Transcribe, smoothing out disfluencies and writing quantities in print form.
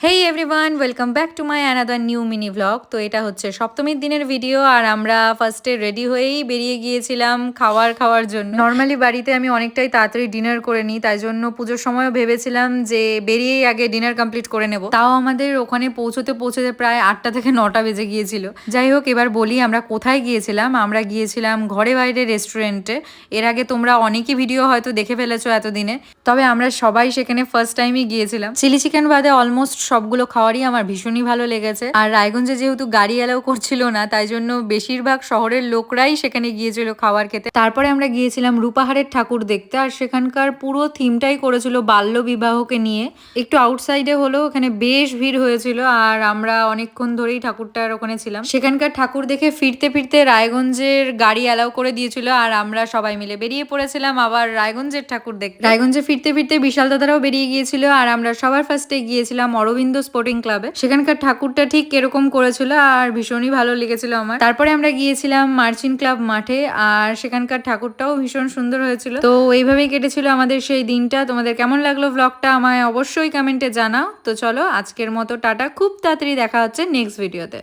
Hey everyone, welcome back to my another new mini vlog. তো এটা হচ্ছে সপ্তমীর দিনের ভিডিও আর আমরা ফার্স্টে রেডি হয়েই বেরিয়ে গিয়েছিলাম খাওয়ার জন্য। নর্মালি বাড়িতে আমি অনেকটাই তাড়াতাড়ি ডিনার করে নিই, তাই জন্য পুজোর সময়ও ভেবেছিলাম যে বেরিয়েই আগে ডিনার কমপ্লিট করে নেব। তাও আমাদের ওখানে পৌঁছতে প্রায় 8টা থেকে 9টা বেজে গিয়েছিল। যাই হোক, এবার বলি আমরা কোথায় গিয়েছিলাম। আমরা গিয়েছিলাম ঘরে বাইরে রেস্টুরেন্টে। এর আগে তোমরা অনেকই ভিডিও হয়তো দেখে ফেলেছো এতদিনে, তবে আমরা সবাই সেখানে ফার্স্ট টাইমই গিয়েছিলাম। চিলি চিকেন বাদে অলমোস্ট সবগুলো খাওয়ারই আমার ভীষণই ভালো লেগেছে। আর রায়গঞ্জে যেহেতু গাড়ি অ্যালাউ করছিল না, তাই জন্য বেশিরভাগ শহরের লোকরাই সেখানে গিয়েছিল খাবার খেতে। তারপরে আমরা গিয়েছিলাম রূপাহারের ঠাকুর দেখতে, আর সেখানকার পুরো থিমটাই করেছিল বাল্য বিবাহকে নিয়ে। একটু আউটসাইডে হলেও ওখানে বেশ ভিড় হয়েছিল, আর আমরা অনেকক্ষণ ধরেই ঠাকুরটার ওখানে ছিলাম। সেখানকার ঠাকুর দেখে ফিরতে ফিরতে রায়গঞ্জের গাড়ি অ্যালাউ করে দিয়েছিল, আর আমরা সবাই মিলে বেরিয়ে পড়েছিলাম আবার রায়গঞ্জের ঠাকুর দেখতে। রায়গঞ্জে ফিরতে ফিরতে বিশাল দাদারাও বেরিয়ে গিয়েছিল, আর আমরা সবার ফার্স্টে গিয়েছিলাম অরবিন্দ স্পোর্টিং ক্লাবে। সেখানকার ঠাকুরটা ঠিক এরকম করেছিল আর ভীষণই ভালো লেগেছিল আমার। তারপরে আমরা গিয়েছিলাম মার্চিন ক্লাব মাঠে, আর সেখানকার ঠাকুরটাও ভীষণ সুন্দর হয়েছিল। তো এইভাবেই কেটেছিল আমাদের সেই দিনটা। তোমাদের কেমন লাগলো ব্লগটা আমায় অবশ্যই কমেন্টে জানাও। তো চলো, আজকের মতো টাটা, খুব তাড়াতাড়ি দেখা হচ্ছে নেক্সট ভিডিওতে।